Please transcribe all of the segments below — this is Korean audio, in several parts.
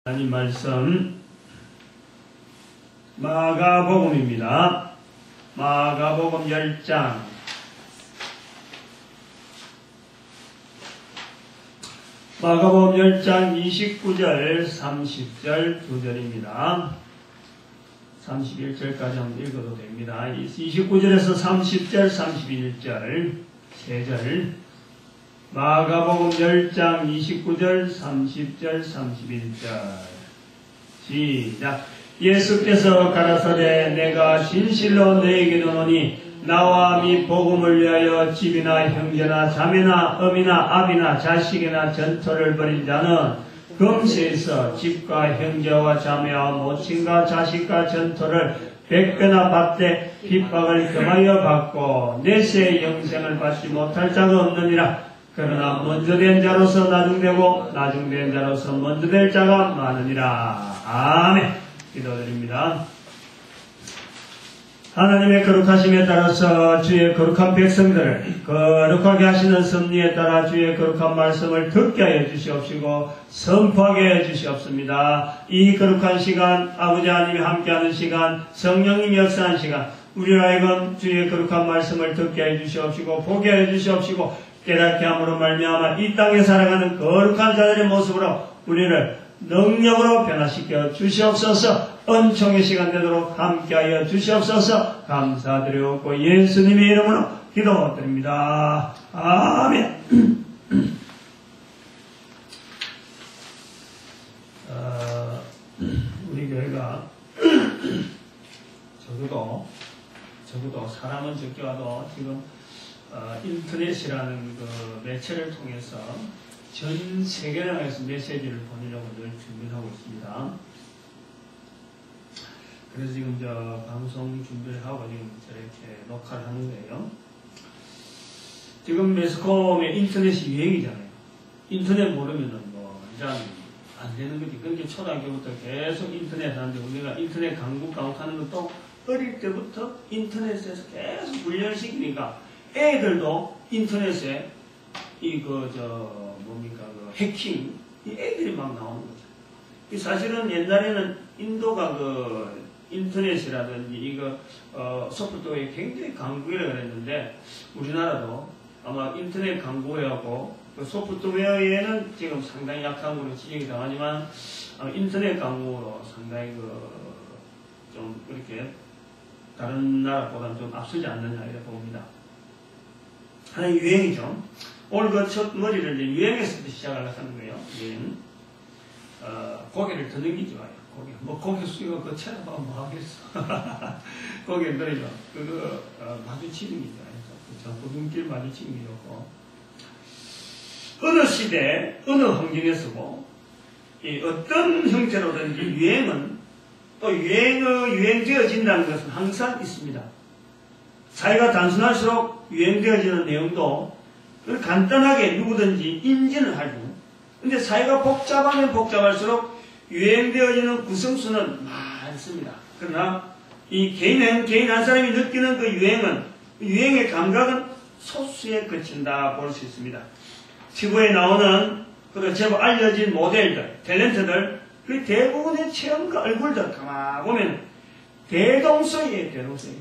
하나님 말씀 마가복음입니다. 마가복음 10장 마가복음 10장 29절 30절 2절입니다. 31절까지 한번 읽어도 됩니다. 29절에서 30절 31절 3절 마가복음 10장 29절 30절 31절 시작. 예수께서 가라사대 내가 진실로 너에게 이르노니 나와 및 복음을 위하여 집이나 형제나 자매나 어미나 아비나 자식이나 전토를 벌인 자는 금세에서 집과 형제와 자매와 모친과 자식과 전토를 100배나 받되 핍박을 금하여 받고 내세 영생을 받지 못할 자가 없느니라. 그러나 먼저 된 자로서 나중되고 나중된 자로서 먼저 될 자가 많으니라. 아멘. 기도드립니다. 하나님의 거룩하심에 따라서 주의 거룩한 백성들을 거룩하게 하시는 섭리에 따라 주의 거룩한 말씀을 듣게 하여 주시옵시고 선포하게 해 주시옵습니다. 이 거룩한 시간 아버지 하나님이 함께하는 시간 성령님 역사하는 시간 우리를 하여금 주의 거룩한 말씀을 듣게 해 주시옵시고 보게 해 주시옵시고 깨닫게 함으로 말미암아 이 땅에 살아가는 거룩한 자들의 모습으로 우리를 능력으로 변화시켜 주시옵소서. 은총의 시간 되도록 함께하여 주시옵소서. 감사드리옵고 예수님의 이름으로 기도드립니다. 아멘. 우리 교회가 적어도 사람은 적게 와도 지금 인터넷이라는 그 매체를 통해서 전 세계를 향해서 메시지를 보내려고 늘 준비를 하고 있습니다. 그래서 지금 방송 준비를 하고 지금 저렇게 녹화를 하는 거예요. 지금 매스컴에 인터넷이 유행이잖아요. 인터넷 모르면은 이제 안 되는 거지. 그러니까 초등학교부터 계속 인터넷 하는데 우리가 인터넷 강국하는 것도 어릴 때부터 인터넷에서 계속 훈련을 시키니까 애들도 인터넷에 해킹 이 애들이 막 나오는 거죠. 사실은 옛날에는 인도가 인터넷이라든지 소프트웨어에 굉장히 강국이라고 그랬는데 우리나라도 아마 인터넷 강국하고 소프트웨어에는 지금 상당히 약한 걸로 지적이 당하지만 인터넷 강국으로 상당히 좀 이렇게 다른 나라보다는 좀 앞서지 않느냐 이렇게 봅니다. 하나의 유행이죠. 오늘 첫 머리를 이제 유행에서부터 시작하려고 하는 거예요. 유행. 고개를 더 넘기지 마요. 고개 숙이고 쳐다보면 뭐 하겠어. 고개를 들이죠. 마주치는 게 있잖아요. 자꾸 눈길 마주치는 게 좋고. 어느 시대, 어느 환경에서고, 어떤 형태로든지 유행은 또 유행되어진다는 것은 항상 있습니다. 사회가 단순할수록 유행되어지는 내용도 간단하게 누구든지 인지는 하죠. 근데 사회가 복잡하면 복잡할수록 유행되어지는 구성수는 많습니다. 그러나 이 개인 한 사람이 느끼는 그 유행의 감각은 소수에 그친다 볼 수 있습니다. TV에 나오는 제법 알려진 모델들, 탤런트들, 그 대부분의 체형과 얼굴들 가만 보면 대동소이에요, 대동소이.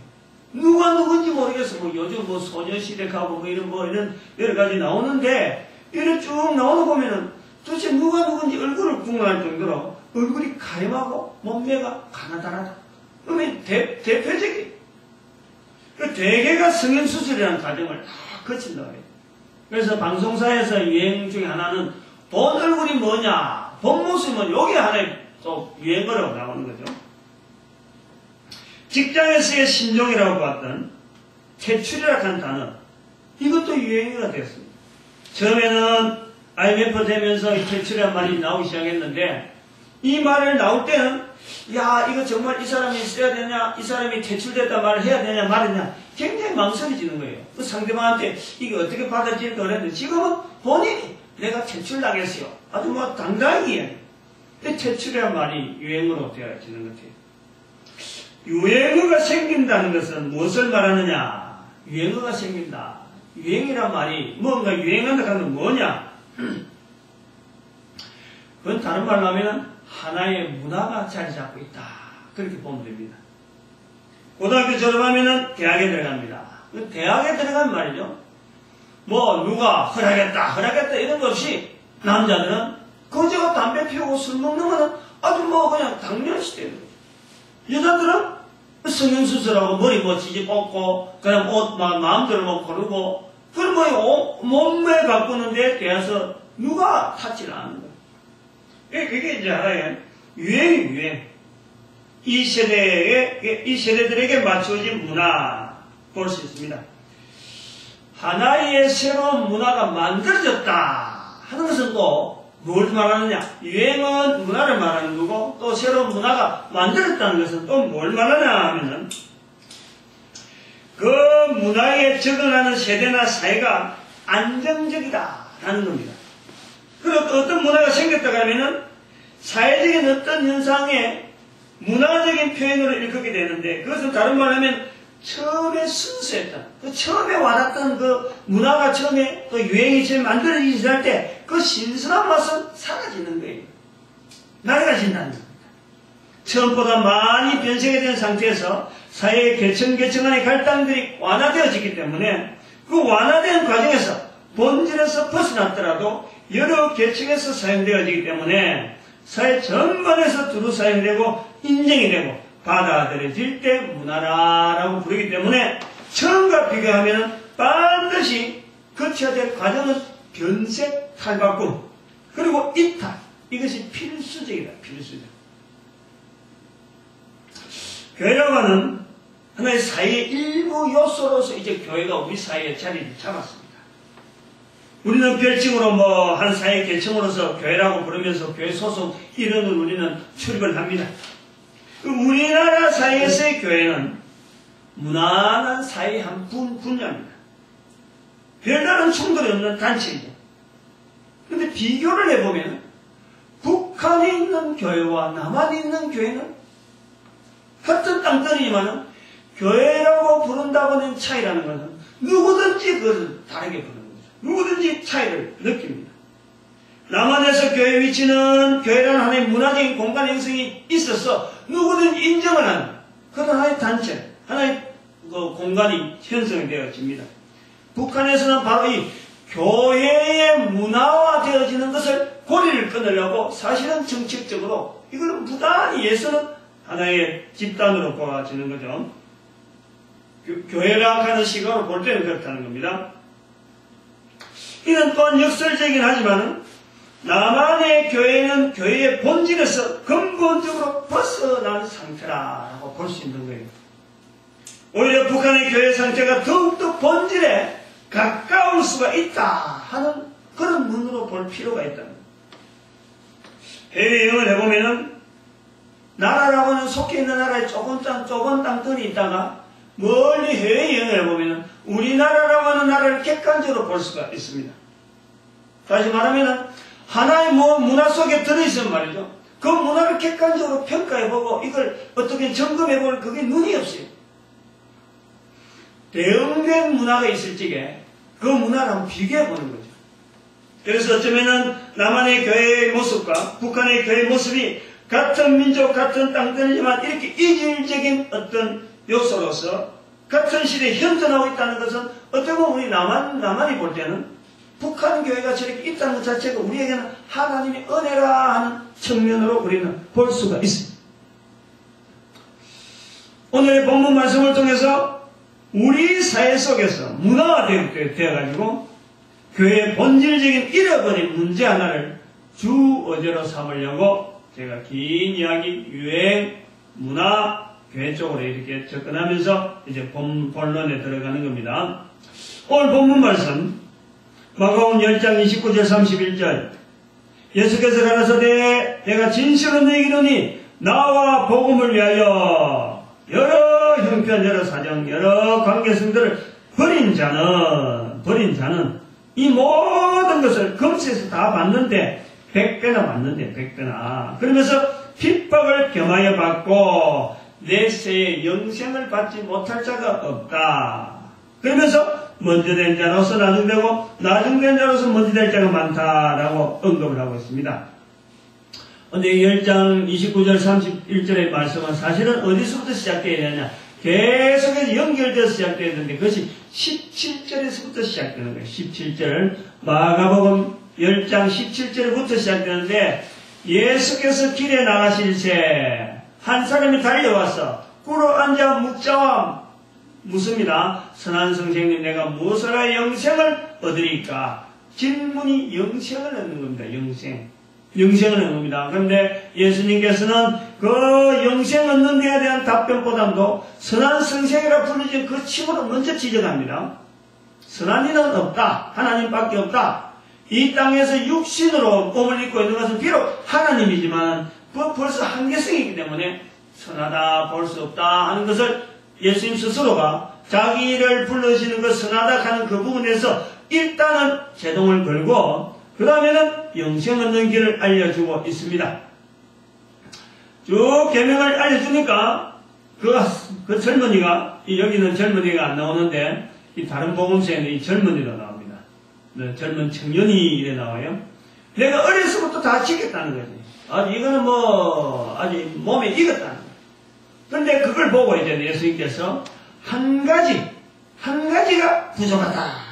누가 누군지 모르겠어. 요즘 소녀시대하고 이런 여러 가지 나오는데, 이렇게 쭉 나오는 보면은 도대체 누가 누군지 얼굴을 구분할 정도로 얼굴이 가림하고 몸매가 가나다라다. 그러면 대표적인, 대개가 성형수술이라는 과정을 다 거친다 그래요. 그래서 방송사에서 유행 중에 하나는 본 얼굴이 뭐냐, 본 모습은 여기 하나의 또 유행어라고 나오는 거죠. 직장에서의 신종이라고 봤던 퇴출이라고 하는 단어, 이것도 유행어가 되었습니다. 처음에는 IMF 되면서 퇴출이라는 말이 나오기 시작했는데, 이 말을 나올 때는 야, 이거 정말 이 사람이 써야 되냐, 이 사람이 퇴출됐다 말을 해야 되냐 말이냐 굉장히 망설여지는 거예요. 그 상대방한테 이게 어떻게 받아들일까 그랬는데, 지금은 본인이 내가 퇴출당했어요. 아주 당당히 해요. 퇴출이라는 말이 유행어로 되어지는 것 같아요. 유행어가 생긴다는 것은 무엇을 말하느냐? 유행어가 생긴다. 유행이란 말이 뭔가 유행한다 하는 건 뭐냐? 그건 다른 말로 하면 하나의 문화가 자리 잡고 있다. 그렇게 보면 됩니다. 고등학교 졸업하면은 대학에 들어갑니다. 대학에 들어간 말이죠. 뭐 누가 허락했다 이런 거 없이 남자들은 거지가 담배 피우고 술 먹는 거는 아주 뭐 그냥 당연시 되는 거예요. 여자들은 성형수술하고 머리 뭐 지지 뽑고 그냥 옷 마음대로 뭐 고르고 그런 뭐 몸매 바꾸는데 대해서 누가 탓질 안 하는 거예요. 이게 이제 하나의 유행. 이 세대들에게 맞춰진 문화 볼 수 있습니다. 하나의 새로운 문화가 만들어졌다 하는 것은 또 뭘 말하느냐? 유행은 문화를 말하는 거고 또 새로운 문화가 만들었다는 것은 또 뭘 말하냐 하면은 그 문화에 적응하는 세대나 사회가 안정적이다 라는 겁니다. 그리고 또 어떤 문화가 생겼다고 하면은 사회적인 어떤 현상에 문화적인 표현으로 일컫게 되는데 그것은 다른 말하면 처음에 순수했다. 그 처음에 와닿던 그 문화가 처음에 그 유행이 처음 만들어지기 시작할 때 그 신선한 맛은 사라지는 거예요. 낡아진다는 겁니다. 처음보다 많이 변색이 된 상태에서 사회의 계층 간의 갈등들이 완화되어지기 때문에 그 완화된 과정에서 본질에서 벗어났더라도 여러 계층에서 사용되어지기 때문에 사회 전반에서 두루 사용되고 인정이 되고 받아들여질 때 문화라고 부르기 때문에 처음과 비교하면 반드시 거쳐야 될 과정은 변색, 탈바꿈, 그리고 이탈. 이것이 필수적이다. 필수적. 교회라고 하는 하나의 사회의 일부 요소로서 이제 교회가 우리 사회에 자리를 잡았습니다. 우리는 별칭으로 뭐 한 사회 계층으로서 교회라고 부르면서 교회 소속 이름을 우리는 출입을 합니다. 우리나라 사회에서의 교회는 무난한 사회의 한 분야입니다. 별다른 충돌이 없는 단체이죠. 그런데 비교를 해보면 북한에 있는 교회와 남한에 있는 교회는 같은 땅덩이지만 교회라고 부른다고 하는 차이라는 것은 누구든지 그것을 다르게 부르는 거죠. 누구든지 차이를 느낍니다. 남한에서 교회 위치는 교회라는 하나의 문화적인 공간 형성이 있어서 누구든지 인정을 하는 그런 하나의 단체, 하나의 그 공간이 형성이 되어집니다. 북한에서는 바로 이 교회의 문화화되어지는 것을 고리를 끊으려고 사실은 정책적으로 이걸 무단히 예서는 하나의 집단으로 보아지는 거죠. 교회라 하는 시각으로 볼 때는 그렇다는 겁니다. 이는 또한 역설적이긴 하지만 남한의 교회는 교회의 본질에서 근본적으로 벗어난 상태라고 볼 수 있는 거예요. 오히려 북한의 교회 상태가 더욱더 본질에 가까울 수가 있다 하는 그런 눈으로 볼 필요가 있다는 거예요. 해외여행을 해보면은 나라라고 하는 속해 있는 나라에 좁은 땅들이 있다가 멀리 해외여행을 해보면은 우리나라라고 하는 나라를 객관적으로 볼 수가 있습니다. 다시 말하면은 하나의 문화 속에 들어있으면 말이죠. 그 문화를 객관적으로 평가해보고 이걸 어떻게 점검해볼 그게 눈이 없어요. 대응된 문화가 있을 적에 그 문화를 한번 비교해보는 거죠. 그래서 어쩌면은 남한의 교회의 모습과 북한의 교회의 모습이 같은 민족, 같은 땅들이지만 이렇게 이질적인 어떤 요소로서 같은 시대에 현존하고 있다는 것은 어떻게 보면 우리 남한이 볼 때는 북한 교회가 저렇게 있다는 것 자체가 우리에게는 하나님의 은혜라 하는 측면으로 우리는 볼 수가 있습니다. 오늘의 본문 말씀을 통해서 우리 사회 속에서 문화화되어가지고 교회의 본질적인 잃어버린 문제 하나를 주 어제로 삼으려고 제가 긴 이야기, 유행, 문화, 교회 쪽으로 이렇게 접근하면서 이제 본론에 들어가는 겁니다. 오늘 본문 말씀 마가복음 10장 29절 31절 예수께서 가라사대 내가 진실로 너희에게 이르노니 나와 복음을 위하여 여러 형편, 여러 사정, 여러 관계성들을 버린 자는 이 모든 것을 금세에서 다 받는데 100배나 받는데 100배나 그러면서 핍박을 겸하여 받고 내세의 영생을 받지 못할 자가 없다. 그러면서 먼저 된 자로서 나중되고 나중된 자로서 먼저 될 자가 많다라고 언급을 하고 있습니다. 근데 10장 29절 31절의 말씀은 사실은 어디서부터 시작되어야 되냐? 계속해서 연결돼서 시작되어야 되는데 그것이 17절에서부터 시작되는 거예요. 17절. 마가복음 10장 17절부터 시작되는데 예수께서 길에 나가실새 한 사람이 달려와서 꿇어 앉아 묻자와 묻습니다. 선한 선생님, 내가 무엇을 하여 영생을 얻으리까? 질문이 영생을 얻는 겁니다. 영생을 얻는 겁니다. 그런데 예수님께서는 그 영생 얻는 데에 대한 답변보다도 선한 선생이라 부르짖은 그 칭호로 먼저 지적합니다. 선한 이는 없다. 하나님밖에 없다. 이 땅에서 육신으로 몸을 입고 있는 것은 비록 하나님이지만 벌써 한계성이기 때문에 선하다, 볼 수 없다 하는 것을 예수님 스스로가 자기를 불러주시는 것 선하다 하는 그 부분에서 일단은 제동을 걸고 그 다음에는 영생 얻는 길을 알려주고 있습니다. 쭉 계명을 알려주니까 그 젊은이가 여기는 젊은이가 안 나오는데 이 다른 복음서에는 이 젊은이로 나옵니다. 네, 젊은 청년이 이래 나와요. 내가 어려서부터 다 지켰다는 거지. 이거는 아직 몸에 익었다는 거예요. 그런데 그걸 보고 이제 예수님께서 한 가지가 부족하다.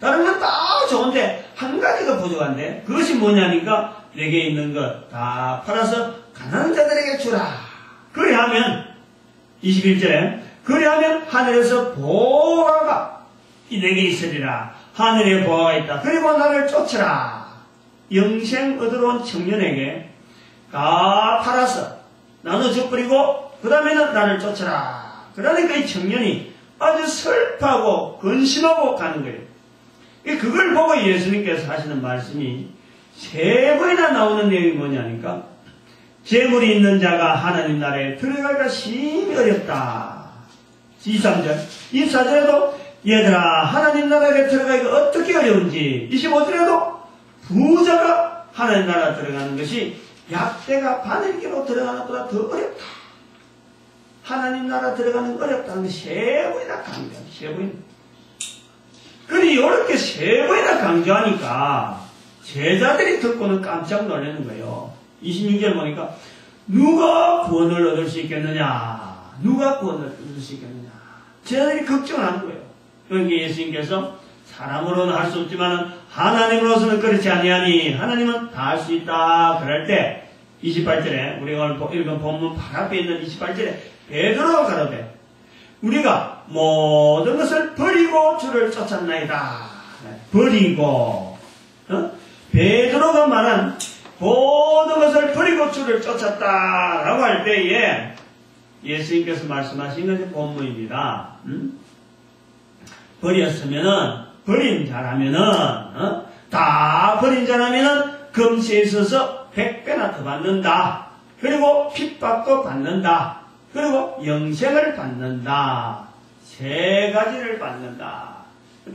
다른 건 다 좋은데 한 가지가 부족한데 그것이 뭐냐니까 내게 있는 것 다 팔아서 가난한 자들에게 주라. 그리하면 21절에 그리하면 하늘에서 보화가 내게 있으리라. 하늘에 보화가 있다. 그리고 나를 쫓으라. 영생 얻으러 온 청년에게 다 팔아서 나눠줘버리고 그 다음에는 나를 쫓아라. 그러니까 이 청년이 아주 슬퍼하고 근심하고 가는 거예요. 그걸 보고 예수님께서 하시는 말씀이 세 번이나 나오는 내용이 뭐냐니까 재물이 있는 자가 하나님 나라에 들어가기가 심히 어렵다. 23절 24절에도 얘들아 하나님 나라에 들어가기가 어떻게 어려운지 25절에도 부자가 하나님 나라 들어가는 것이 약대가 바늘기로 들어가는 것보다 더 어렵다. 하나님 나라 들어가는 거 어렵다는 게 세 번이나 강조합니다. 세 번. 그러니 이렇게 세 번이나 강조하니까 제자들이 듣고는 깜짝 놀라는 거예요. 26절 보니까 누가 구원을 얻을 수 있겠느냐? 누가 구원을 얻을 수 있겠느냐? 제자들이 걱정하는 거예요. 그러니까 예수님께서 사람으로는 할 수 없지만 하나님으로서는 그렇지 아니하니 하나님은 다 할 수 있다. 그럴 때 28절에 우리가 오늘 읽은 본문 바로 앞에 있는 28절에 베드로가 가로되 우리가 모든 것을 버리고 주를 쫓았나이다. 버리고 베드로가 말한 모든 것을 버리고 주를 쫓았다라고 할 때에 예수님께서 말씀하신 것이 본문입니다. 버린 자라면은 다 버린 자라면은 금시에 있어서 100배나 더 받는다. 그리고 핍박도 받는다. 그리고 영생을 받는다. 세 가지를 받는다.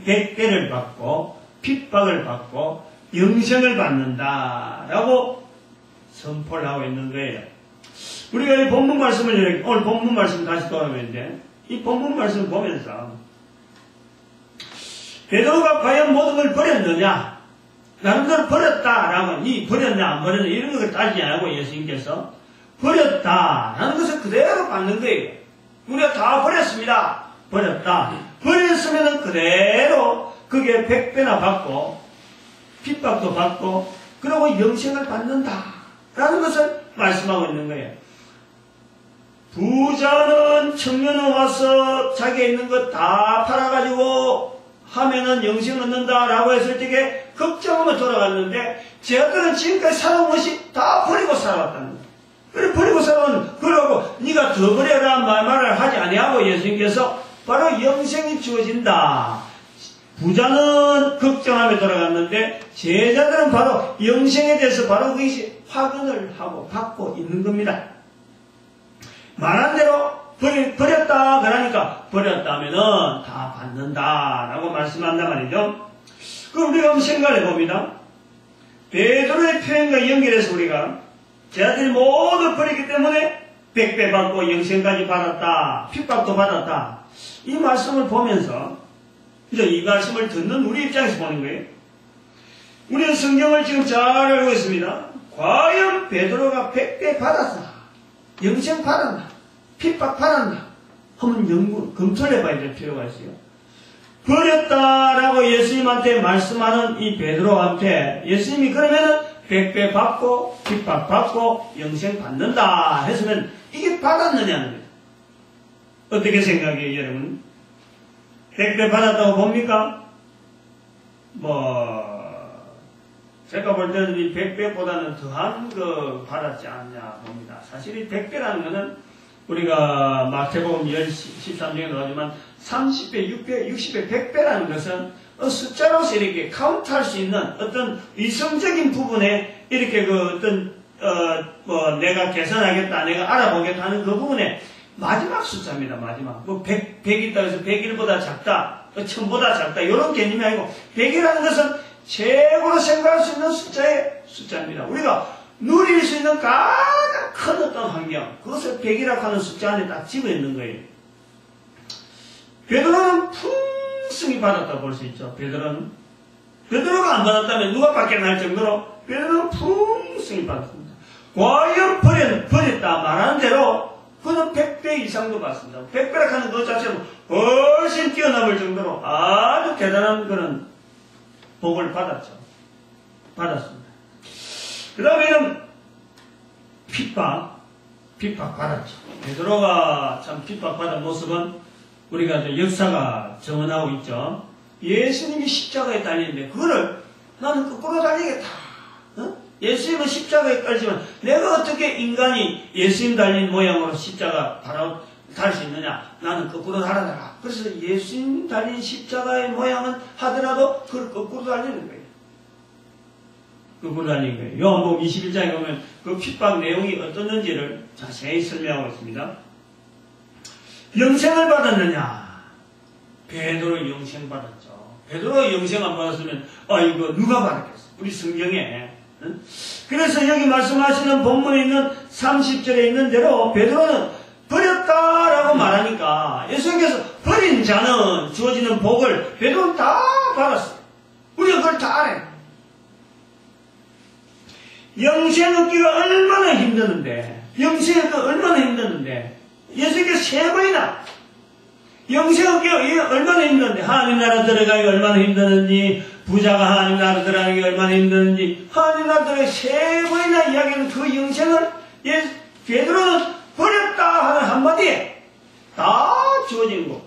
100배를 받고 핍박을 받고 영생을 받는다. 라고 선포를 하고 있는 거예요. 우리가 이 본문 말씀을 오늘 본문 말씀 다시 돌아보는데 이 본문 말씀을 보면서 베드로가 과연 모든 걸 버렸느냐? 나름대로 버렸다라고 이 버렸냐 안 버렸냐 이런 걸 따지지 않고 예수님께서 버렸다라는 것을 그대로 받는 거예요. 우리가 다 버렸습니다. 버렸다. 버렸으면 그대로 그게 100배나 받고 핍박도 받고 그리고 영생을 받는다라는 것을 말씀하고 있는 거예요. 부자는 청년은 와서 자기에 있는 것 다 팔아가지고 하면은 영생 얻는다라고 했을 적에 걱정하며 돌아갔는데 제자들은 지금까지 살아온 것이 다 버리고 살아왔다는 거예요. 그래 버리고 살아온 그러고 네가 더 버려라 말을 하지 아니하고 예수님께서 바로 영생이 주어진다. 부자는 걱정하며 돌아갔는데 제자들은 바로 영생에 대해서 바로 그것이 확인을 하고 받고 있는 겁니다. 말한 대로 버렸다 그러니까 버렸다면은 다 받는다라고 말씀한단 말이죠. 그럼 우리가 한번 생각해 봅니다. 베드로의 표현과 연결해서 우리가 제자들이 모두 버리기 때문에 100배 받고 영생까지 받았다. 핍박도 받았다. 이 말씀을 보면서 이 말씀을 듣는 우리 입장에서 보는 거예요. 우리는 성경을 지금 잘 알고 있습니다. 과연 베드로가 100배 받았나? 영생 받았나? 핍박 받았나? 한번 검토를 해봐야 될 필요가 있어요. 버렸다라고 예수님한테 말씀하는 이 베드로한테 예수님이 그러면은 100배 받고 핍박 받고 영생 받는다 했으면 이게 받았느냐는 거예요. 어떻게 생각해요, 여러분? 100배 받았다고 봅니까? 제가 볼 때는 이 100배보다는 더한 거 받았지 않냐 봅니다. 사실 이 100배라는 거는 우리가 마태복음 13장에 나오지만 30배, 6배, 60배, 100배라는 것은 숫자로서 이렇게 카운트할 수 있는 어떤 위성적인 부분에 이렇게 내가 계산하겠다, 내가 알아보겠다 하는 그 부분에 마지막 숫자입니다, 마지막. 100 있다 해서 100일보다 작다, 1000보다 작다, 이런 개념이 아니고, 100이라는 것은 최고로 생각할 수 있는 숫자입니다. 우리가 누릴 수 있는 가장 큰 어떤 환경, 그것을 100이라고 하는 숫자 안에 딱 집어있는 거예요. 베드로는 풍성히 받았다고 볼 수 있죠. 베드로가 안 받았다면 누가 받겠나 할 정도로 베드로는 풍성히 받았습니다. 과연 버렸다 말하는 대로 그는 100배 이상도 받습니다. 100배라 하는 것 자체는 훨씬 뛰어넘을 정도로 아주 대단한 그런 복을 받았습니다. 그 다음에는 핍박 받았죠. 베드로가 참 핍박받은 모습은 우리가 역사가 정언하고 있죠. 예수님이 십자가에 달리는데 그거를 나는 거꾸로 달리겠다. 예수님은 십자가에 달리지만 내가 어떻게 인간이 예수님 달린 모양으로 십자가 바로 달 수 있느냐? 나는 거꾸로 달아라. 그래서 예수님 달린 십자가의 모양은 하더라도 그걸 거꾸로 달리는 거예요. 거꾸로 달리는 거예요. 요한복음 21장에 보면 그 핍박 내용이 어떻는지를 자세히 설명하고 있습니다. 영생을 받았느냐? 베드로 영생 받았죠. 베드로 영생 안 받았으면 이거 누가 받았겠어? 우리 성경에. 그래서 여기 말씀하시는 본문에 있는 30절에 있는 대로 베드로는 버렸다라고 말하니까 예수님께서 버린 자는 주어지는 복을 베드로는 다 받았어요. 우리가 그걸 다 알아요. 영생 얻기가 얼마나 힘드는데 예수님께서 3번이나 영생 얻기가 얼마나 힘든데 하나님 나라 들어가기가 얼마나 힘드는지 부자가 하나님 나라 들어가기가 얼마나 힘드는지 하나님 나라 들어가기 3번이나 이야기하는 그 영생을 베드로는 버렸다 하는 한마디에 다 주어지는 거,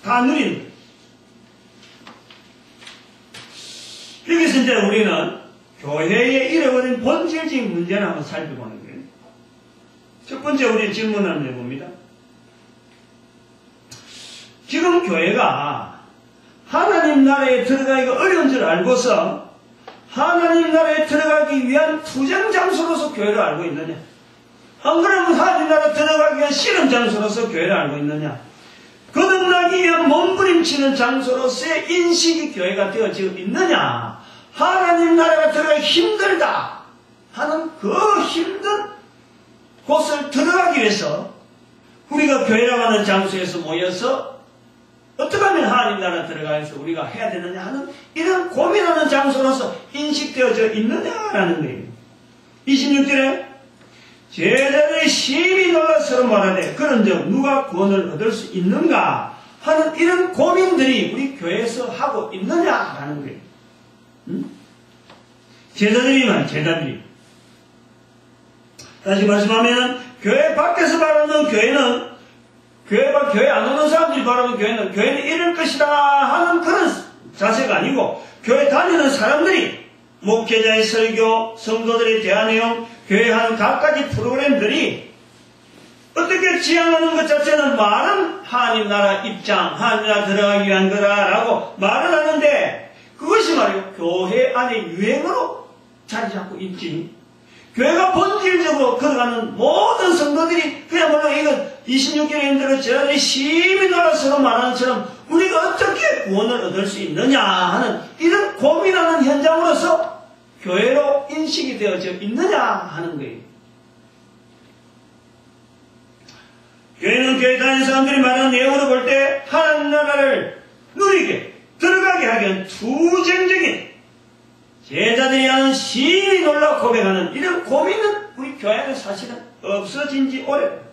다 누리는 거. 여기서 이제 우리는 교회에 잃어버린 본질적인 문제를 한번 살펴보는 거예요. 첫 번째 우리 질문을 해봅니다. 지금 교회가 하나님 나라에 들어가기가 어려운 줄 알고서 하나님 나라에 들어가기 위한 투쟁 장소로서 교회를 알고 있느냐? 안 그러면 하나님 나라 들어가기 위한 싫은 장소로서 교회를 알고 있느냐? 거듭나기 위한 몸부림치는 장소로서의 인식이 교회가 되어지고 있느냐? 하나님 나라가 들어가기 힘들다 하는 그 힘든 곳을 들어가기 위해서 우리가 교회라고 하는 장소에서 모여서 어떻게 하면 하나님 나라 들어가서 우리가 해야 되느냐 하는 이런 고민하는 장소로서 인식되어져 있느냐라는 거예요. 26절에 제자들이 심히 놀라 서로 말하되 그런즉 누가 구원을 얻을 수 있는가 하는 이런 고민들이 우리 교회에서 하고 있느냐라는 거예요. 제자들이 다시 말씀하면 교회 밖에서 바라는 교회는 교회 안 오는 사람들이 바라는 교회는 이럴 것이다 하는 그런 자세가 아니고 교회 다니는 사람들이 목회자의 설교, 성도들의 대화 내용, 교회 하는 각가지 프로그램들이 어떻게 지향하는 것 자체는 말은 하나님 나라 입장, 하나님 나라 들어가기 위한 거다라고 말을 하는데 그것이 말이요 교회 안에 유행으로 자리 잡고 있지. 교회가 본질적으로 걸어가는 모든 성도들이 그야말로 이건 26절에 있는 대로 제자들이 심히 놀라서 말하는 것처럼 우리가 어떻게 구원을 얻을 수 있느냐 하는 이런 고민하는 현장으로서 교회로 인식이 되어져 있느냐 하는 거예요. 교회는 교회 다니는 사람들이 말하는 내용으로 볼 때 하나님 나라를 누리게 들어가게 하기 위한 투쟁적인 제자들이 하는 심히 놀라 고백하는 이런 고민은 우리 교회 안에 사실은 없어진 지 오래됐어요.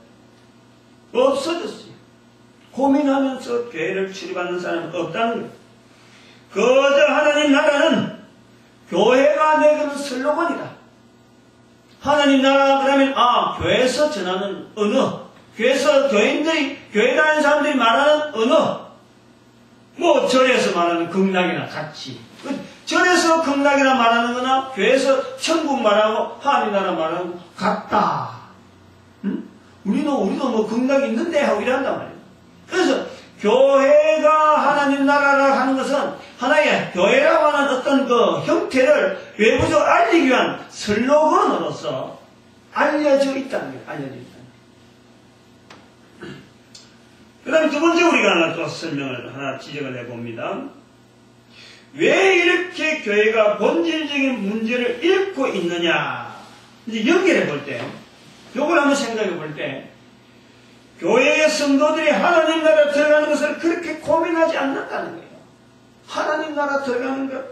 없어졌어요. 고민하면서 교회를 출입하는 사람은 없다는 거예요. 그저 하나님 나라는 교회가 내거는 슬로건이다. 하나님 나라 그러면 교회에서 전하는 언어, 교회에서 교회 다니는 사람들이 말하는 언어, 뭐 절에서 말하는 극락이나 같이, 절에서 극락이나 말하는 거나 교회에서 천국 말하고 하나님 나라 말하고 같다. 응? 우리도 뭐 극락이 있는데 하고 이런단 말이에요. 그래서 교회가 하나님 나라라 하는 것은 하나의 교회라고 하는 어떤 그 형태를 외부적으로 알리기 위한 슬로건으로서 알려져 있다는 거예요. 알려져 있다는 거예요. 그 다음에 두 번째 우리가 하나 또 설명을 하나 지적을 해봅니다. 왜 이렇게 교회가 본질적인 문제를 잃고 있느냐. 이제 연결해 볼 때, 요걸 한번 생각해 볼 때, 교회의 성도들이 하나님 나라 들어가는 것을 그렇게 고민하지 않는다는 거예요. 하나님 나라 들어가는 것.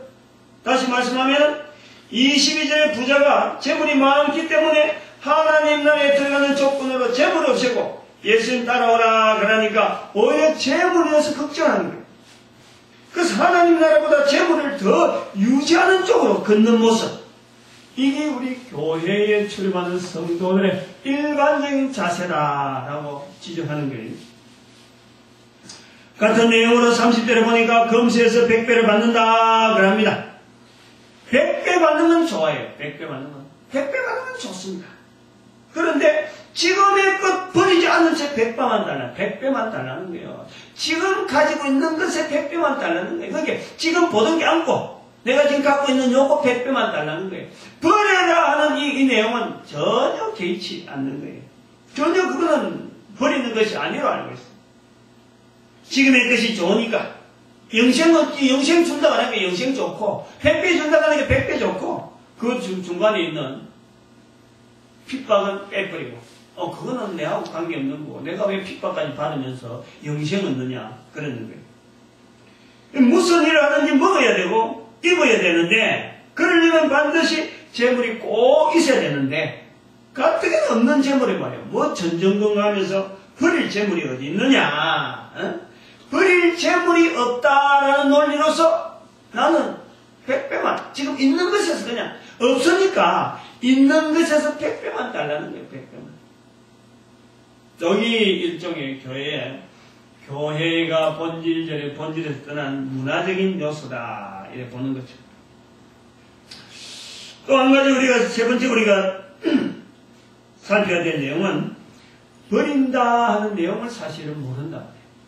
다시 말씀하면 22절의 부자가 재물이 많기 때문에 하나님 나라에 들어가는 조건으로 재물을 없애고 예수님 따라오라 그러니까 오히려 재물에 대해서 걱정하는 거예요. 그래서 하나님 나라보다 재물을 더 유지하는 쪽으로 걷는 모습. 이게 우리 교회에 출입하는 성도들의 일반적인 자세다라고 지적하는 거예요. 같은 내용으로 30절에 보니까 금세에서 100배를 받는다 그럽니다. 100배 받는 건 좋아요. 100배 받는 건. 100배 받는 건 좋습니다. 그런데 지금의 것 버리지 않는 채 100배만 달라. 100배만 달라는 거예요. 지금 가지고 있는 것에 100배만 달라는 거예요. 그러니까 지금 보던 게 않고 내가 지금 갖고 있는 요거 100배만 달라는 거예요. 버려라 하는 이 내용은 전혀 개의치 않는 거예요. 전혀 그거는 버리는 것이 아니로 알고 있어요. 지금의 것이 좋으니까. 영생 준다고 하니까 영생 좋고, 100배 준다고 하니까 100배 좋고, 그 중간에 있는 핍박은 빼버리고, 그거는 내하고 관계없는 거고, 내가 왜 핍박까지 받으면서 영생 얻느냐, 그러는 거예요. 무슨 일을 하든지 먹어야 되고, 입어야 되는데, 그러려면 반드시 재물이 꼭 있어야 되는데, 가뜩이나 없는 재물이 말이에요. 뭐 전전긍긍하면서 버릴 재물이 어디 있느냐, 버릴 재물이 없다라는 논리로서 나는 100배만, 지금 있는 것에서 그냥 없으니까 있는 것에서 100배만 달라는 거예요. 100배만. 여기 일종의 교회가 본질에서 떠난 문화적인 요소다 이렇게 보는 거죠. 또 한 가지 세 번째 우리가 살펴야 될 내용은 버린다 하는 내용을 사실은 모른다.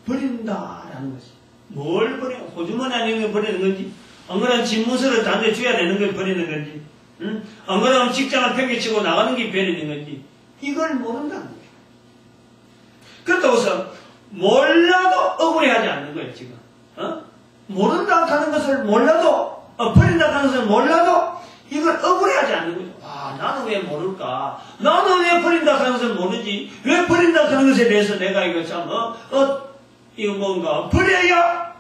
버린다라는 것이. 뭘 버려? 호주머니 아닌 걸 버리는 건지, 안 그러면 집무서를 단대 줘야 되는 걸 버리는 건지, 안 그러면 직장을 팽개치고 나가는 게 버리는 건지, 이걸 모른다는 거예요. 그렇다고 해서 몰라도 억울해하지 않는 거예요, 지금. 모른다 하는 것을 몰라도, 버린다 하는 것을 몰라도 이걸 억울해하지 않는 거죠. 나는 왜 모를까? 나는 왜 버린다 하는 것을 모르지? 왜 버린다 하는 것에 대해서 내가 이거 참, 이거 뭔가 버려야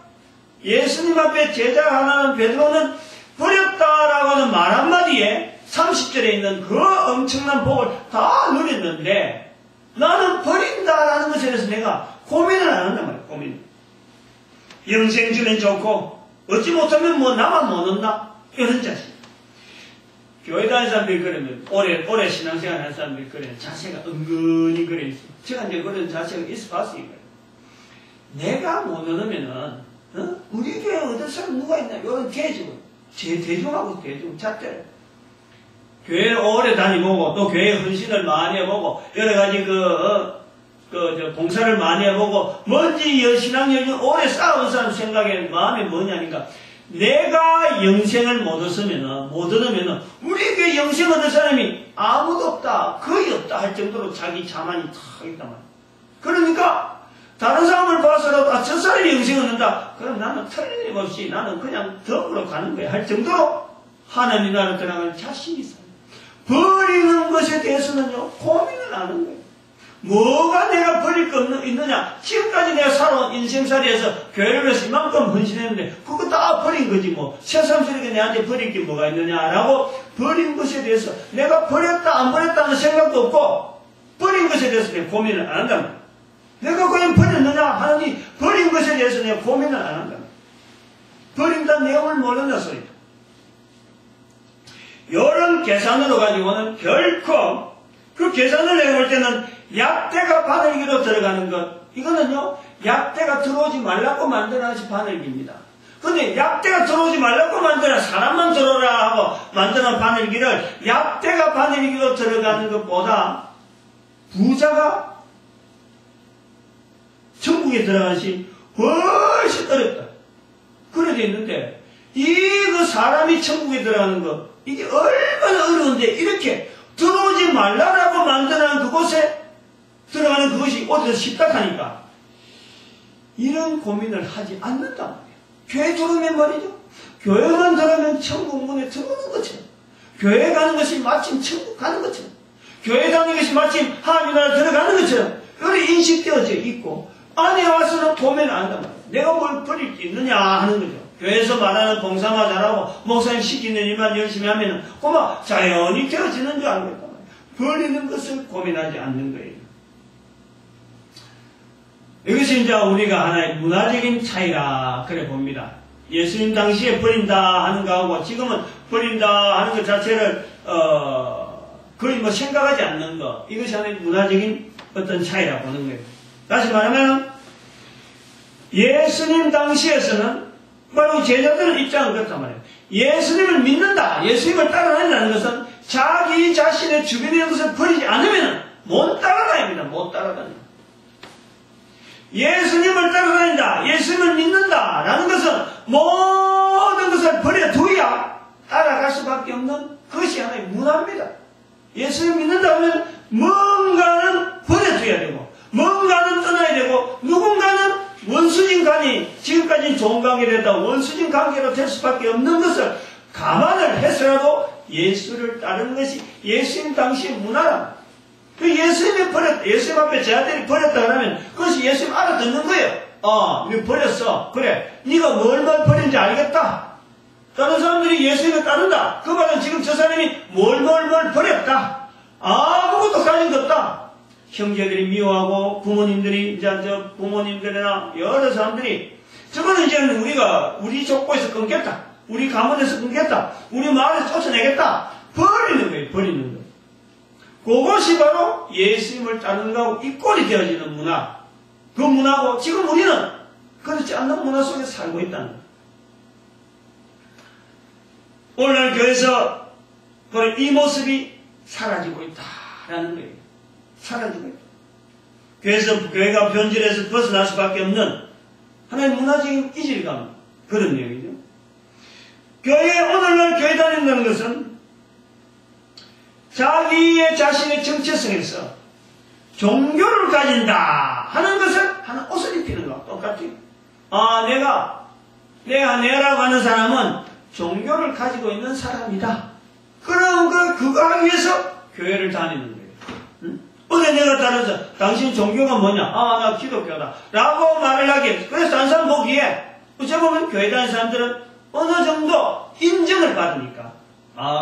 예수님 앞에 제자 하나는 베드로는 버렸다라고 하는 말 한마디에 30절에 있는 그 엄청난 복을 다 누렸는데 나는 버린다라는 것에 대해서 내가 고민을 안 한단 말이에요. 고민. 영생 주면 좋고 얻지 못하면 뭐 나만 못 얻나? 이런 자식. 교회 다니는 사람들이 그러면 오래 신앙생활 하는 사람들이 그래 자세가 은근히 그래 있어요. 제가 이제 그런 자세가 있어 봤어요. 내가 못 얻으면은, 우리 교회 얻을 사람 누가 있나? 이런 대중하고 대중 잣대. 교회 오래 다니보고, 또 교회 헌신을 많이 해보고, 여러 가지 봉사를 많이 해보고, 뭔지 신앙여행 오래 쌓아온 사람 생각에 마음에 뭐냐니까, 내가 영생을 못 얻으면은, 우리 교회 영생 얻을 사람이 아무도 없다, 거의 없다 할 정도로 자기 자만이 탁 있단 말이야. 그러니까, 다른 사람을 봐서라도 저 사람이 영생 얻는다. 그럼 나는 틀림없이 나는 그냥 덕으로 가는 거야 할 정도로 하나님 나라 들어가는 자신이 있어요. 버리는 것에 대해서는요 고민을 안 하는 거예요. 뭐가 내가 버릴 거 있느냐? 지금까지 내가 살아온 인생살이에서 교회를 위해서 이만큼 헌신했는데 그거 다 버린 거지 뭐. 새삼스럽게 내한테 버릴 게 뭐가 있느냐라고 버린 것에 대해서 내가 버렸다 안 버렸다는 생각도 없고 버린 것에 대해서 내가 고민을 안 한단 말이야. 내가 과연 버렸느냐 하니 버린 것에 대해서 내가 고민을 안 한단 말이야. 버린다는 내용을 모른다 소리다. 이런 계산으로 가지고는 결코 그 계산을 해볼 때는 약대가 바늘기로 들어가는 것, 이거는요, 약대가 들어오지 말라고 만들어야지 바늘기입니다. 근데 약대가 들어오지 말라고 만들어 사람만 들어오라 하고 만드는 바늘기를 약대가 바늘기로 들어가는 것보다 부자가 천국에 들어가시 훨씬 어렵다. 그래 돼 있는데, 그 사람이 천국에 들어가는 것, 이게 얼마나 어려운데 이렇게 들어오지 말라라고 만드는 그곳에 들어가는 그것이 어디서 쉽다 하니까 이런 고민을 하지 않는단 말이에요. 교회 들어오면 말이죠. 교회만 들어오면 천국 문에 들어오는 것처럼, 교회 가는 것이 마침 천국 가는 것처럼, 교회 가는 것이 마침 하나님 나라 들어가는 것처럼 그렇게 인식되어져 있고 안에 와서는 고민을 안 한단 말이에요. 내가 뭘 버릴 게 있느냐 하는 거죠. 교회에서 말하는 봉사만 잘하고 목사님 시키는 일만 열심히 하면 그만 자연히 되어지는 줄 알고 있단 말이에요. 버리는 것을 고민하지 않는 거예요. 이것이 이제 우리가 하나의 문화적인 차이라 그래 봅니다. 예수님 당시에 버린다 하는 거하고 지금은 버린다 하는 것 자체를 거의 뭐 생각하지 않는 것, 이것이 하나의 문화적인 어떤 차이라 보는 거예요. 다시 말하면 예수님 당시에서는 바로 제자들의 입장은 그렇단 말이에요. 예수님을 믿는다, 예수님을 따라다닌다는 것은 자기 자신의 주변에 있는 것을 버리지 않으면 못 따라다닙니다. 못 따라다닙니다. 예수님을 따라다닌다, 예수님을 믿는다 라는 것은 모든 것을 버려두어야 따라갈 수밖에 없는 그것이 하나의 문화입니다. 예수님 믿는다 하면 뭔가는 버려둬야 되고 뭔가는 떠나야 되고 누군가는 원수진 관이 지금까지는 좋은 관계를 했다 원수진 관계로 될 수밖에 없는 것을 감안을 해서라도 예수를 따르는 것이 예수님 당시의 문화랍니다. 예수님 앞에 제자들이 버렸다 그러면 그것이 예수님 알아듣는 거예요. 너 버렸어. 그래. 네가 뭘 버린지 알겠다. 다른 사람들이 예수님을 따른다. 그 말은 지금 저 사람이 뭘 버렸다. 아무것도 가진 것 없다. 형제들이 미워하고 부모님들이 부모님들이나 여러 사람들이 저거는 이제 우리 족보에서 끊겠다. 우리 가문에서 끊겠다. 우리 마을에서 쫓아내겠다. 버리는 거예요. 버리는 거예요. 그것이 바로 예수님을 따르는 거하고 이꼴이 되어지는 문화. 그 문화고 지금 우리는 그렇지 않는 문화 속에 살고 있다는 거예요. 오늘날 교회에서 바로 이 모습이 사라지고 있다라는 거예요. 사라지고 있다. 교회가 변질해서 벗어날 수밖에 없는 하나의 문화적인 이질감, 그런 내용이죠. 오늘날 교회 다닌다는 것은 자기의 자신의 정체성에서 종교를 가진다 하는 것을 하는 옷을 입히는 거와 똑같아요. 내라고 하는 사람은 종교를 가지고 있는 사람이다. 그럼 그거 하기 위해서 교회를 다니는 거예요. 응? 어제 내가 따라서 당신 종교가 뭐냐? 나 기독교다. 라고 말을 하기에 그래서 다른 사람 보기에 어쩌면 교회 다니는 사람들은 어느 정도 인정을 받으니까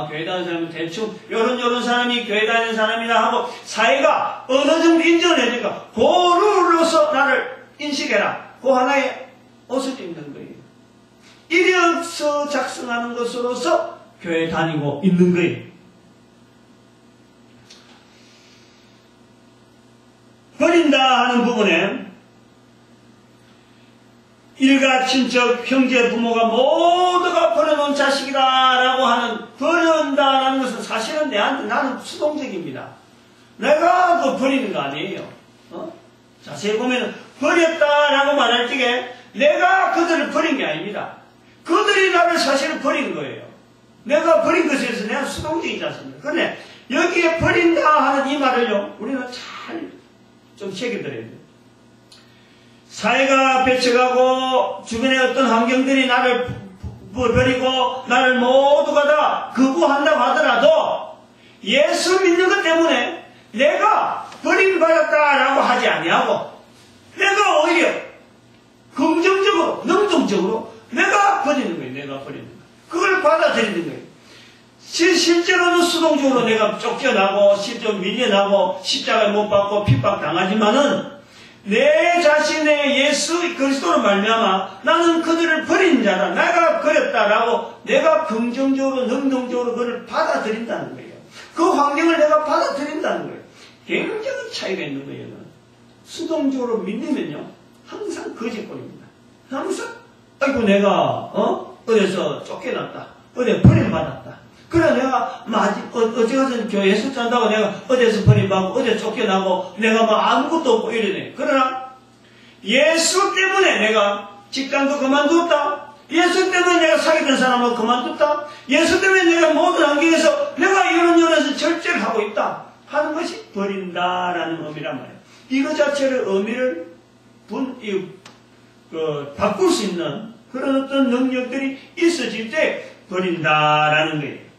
교회 다니는 사람은 대충 요런 사람이 교회 다니는 사람이라 하고 사회가 어느 정도 인정을 해주니까 그 룰로서 나를 인식해라. 그 하나의 옷을 입는 거예요. 이력서 작성하는 것으로서 교회 다니고 있는 거예요. 버린다 하는 부분에 일가, 친척, 형제, 부모가 모두가 버려놓은 자식이다라고 하는 버린다라는 것은 사실은 나는 수동적입니다. 내가 버리는 거 아니에요. 자세히 보면 버렸다라고 말할 적에 내가 그들을 버린 게 아닙니다. 그들이 나를 사실은 버린 거예요. 내가 버린 것에 대해서 내가 수동적이지 않습니까? 그런데 여기에 버린다 하는 이 말을요, 우리는 잘 좀 새겨들어야 돼요. 사회가 배척하고 주변의 어떤 환경들이 나를 버리고 나를 모두가 다 거부한다고 하더라도 예수 믿는 것 때문에 내가 버림받았다 수동적으로 내가 쫓겨나고 좀 밀려나고 십자가에 못 박고 핍박당하지만은 내 자신의 예수 그리스도로 말미암아 나는 그들을 버린 자다. 내가 버렸다라고 내가 긍정적으로 능동적으로 그를 받아들인다는 거예요. 그 환경을 내가 받아들인다는 거예요. 굉장히 차이가 있는 거예요. 수동적으로 믿으면요 항상 거짓골입니다. 항상 아이고 내가 어디서 쫓겨났다. 어디 버림받았다. 그래 내가 어디 가서 교회에서 잔다고 내가 어디에서 버림받고 어디 쫓겨나고 내가 뭐 아무것도 없고 이러네. 그러나 예수 때문에 내가 직장도 그만두었다. 예수 때문에 내가 사귀던 사람을 그만뒀다. 예수 때문에 내가 모든 환경에서 내가 이런저런해서 절제를 하고 있다 하는 것이 버린다라는 의미란 말이에요. 이거 자체를 의미를 바꿀 수 있는 그런 어떤 능력들이 있어질 때 버린다라는 거예요.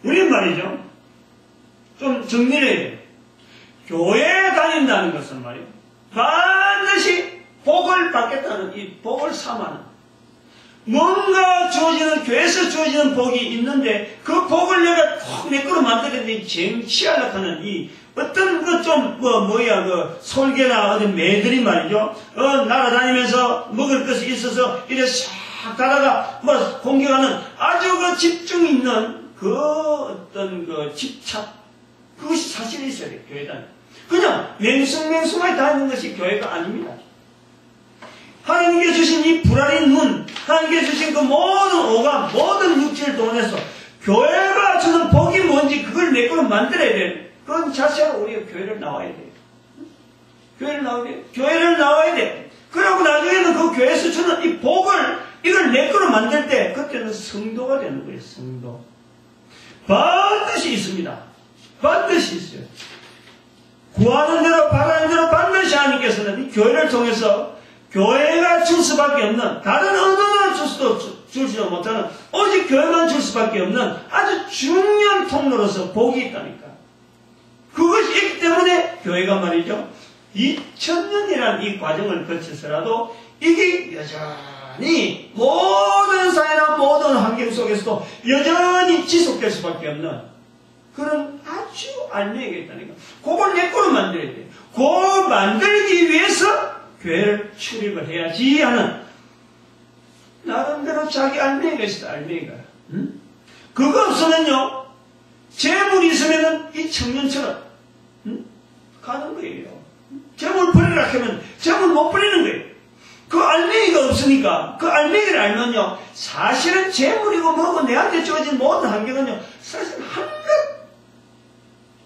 우리 말이죠. 좀 정리를 해야 돼요. 교회에 다닌다는 것은 말이에요. 반드시 복을 받겠다는 이 복을 삼아는 뭔가 주어지는 교회에서 주어지는 복이 있는데 그 복을 내가 꼭 내 거로 만들었는데 쟁취하려고 하는 이 어떤 그 좀 그 솔개나 어떤 매들이 말이죠. 날아다니면서 먹을 것이 있어서 이래 싹 가다가 공격하는 아주 그 집중 있는 그 어떤 그 집착 그것이 사실이 있어야 돼요. 교회 다니. 그냥 맹숭맹숭하게 다니는 것이 교회가 아닙니다. 하나님께 주신 이 불알인 눈, 하나님께 주신 그 모든 오감, 모든 육체를 동원해서 교회가 주는 복이 뭔지 그걸 내 걸로 만들어야 돼요. 그런 자체로 우리가 교회를 나와야 돼요. 교회를 나와야 돼요. 교회를 나와야 돼요. 그러고 나중에는 그 교회에서 주는 이 복을 이걸 내 걸로 만들 때 그때는 성도가 되는 거예요. 성도. 반드시 있습니다. 반드시 있어요. 구하는 대로 바라는 대로 반드시 하나님께서는 이 교회를 통해서 교회가 줄 수밖에 없는 다른 어느 나라 줄지도 못하는 오직 교회만 줄 수밖에 없는 아주 중요한 통로로서 복이 있다니까. 그것이 있기 때문에 교회가 말이죠. 2000년이라는 이 과정을 거쳐서라도 이게 여전히 모든 사회나 모든 환경 속에서도 여전히 지속될 수밖에 없는 그런 아주 알맹이가 있다니까. 그걸 내 거로 만들어야 돼요. 그걸 만들기 위해서 교회를 출입을 해야지 하는 나름대로 자기 알맹이가 있어. 알맹이가. 응? 그거 없으면요 재물이 있으면은 이 청년처럼 가는 거예요. 재물 버리라 하면 재물 못 버리는 거예요. 그 알맹이가 없으니까 그 알맹이를 알면요 사실은 재물이고 뭐고 내한테 주어진 모든 환경은요 사실 한낱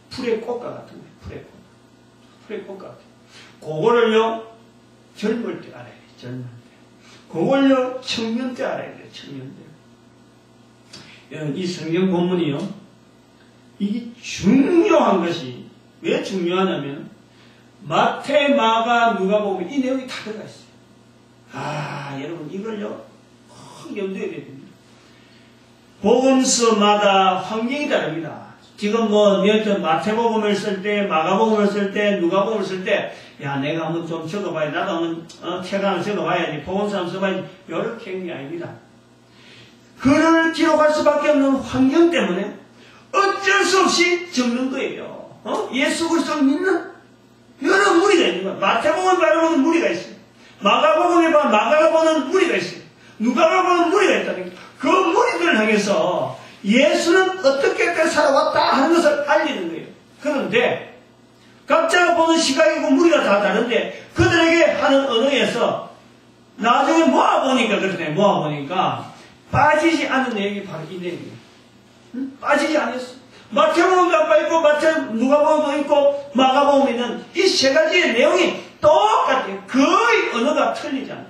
풀의 꽃과 같은 거예요. 풀의 꽃과 같아요. 그거를요 젊을 때 알아야 돼요. 젊을 때. 그걸요 청년 때 알아야 돼요. 청년 때. 이 성경 본문이요 이게 중요한 것이 왜 중요하냐면 마태, 마가, 누가복음 이 내용이 다 들어가 있어요. 여러분 이걸요 꼭 염두에 둬야 됩니다. 복음서마다 환경이 다릅니다. 지금 마태복음을 쓸 때, 마가복음을 쓸 때, 누가복음을 쓸 때, 야 내가 한번 좀 적어봐야 나도 한번 태강을 적어봐야지, 복음서 한번 써봐야지 이렇게 하는 게 아닙니다. 글을 기록할 수밖에 없는 환경 때문에 어쩔 수 없이 적는 거예요. 예수 그리스도를 믿는 여러 무리가 있는 거예요. 마태복음을 바라보는 무리가 있어요. 마가복음에 보면 마가가 보는 무리가 있어요. 누가가 보는 무리가 있다는 거예요. 그 무리들을 향해서 예수는 어떻게 살아왔다 하는 것을 알리는 거예요. 그런데 각자가 보는 시각이고 무리가 다 다른데 그들에게 하는 언어에서 나중에 모아보니까 그렇네. 모아보니까 빠지지 않는 내용이 바로 이 내용이에요. 빠지지 않았어. 마태복음도 아까 있고 누가복음도 있고 마가복음에 있는 이 세 가지의 내용이 똑같아요. 거의 언어가 틀리지 않아요.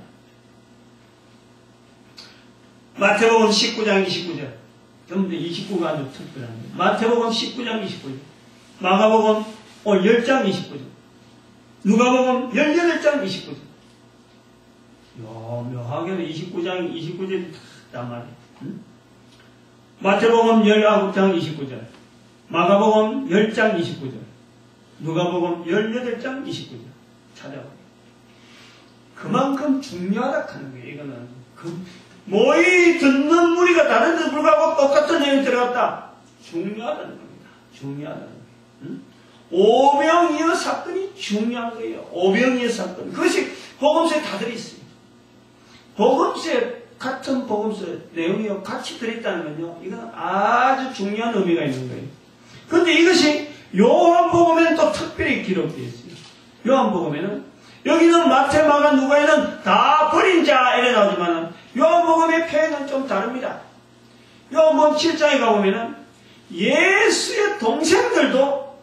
마태복음 19장 29절 전부 29가 아주 특별합니다. 마태복음 19장 29절 마가복음 10장 29절 누가복음 18장 29절 묘하게도 29장 29절이 다 말이에요. 마태복음 19장 29절 마가복음 10장 29절 누가복음 18장 29절 찾아보세요. 그만큼 중요하다 하는 거예요. 이거는 모의 듣는 무리가 다른데도 불구하고 똑같은 내용이 들어갔다. 중요하다는 겁니다. 중요하다는 거예요. 응? 오병이어 사건이 중요한 거예요. 오병이어 사건. 그것이 복음서에 다 들어있어요. 복음서에 같은 복음서 내용이 같이 들어있다는 건요. 이건 아주 중요한 의미가 있는 거예요. 그런데 이것이 요한복음에는 또 특별히 기록되어 있어요. 요한복음에는 여기는 마태, 마가, 누가에는 다 버린 자 이래 나오지만 요한복음의 표현은 좀 다릅니다. 요한복음 7장에 가보면은 예수의 동생들도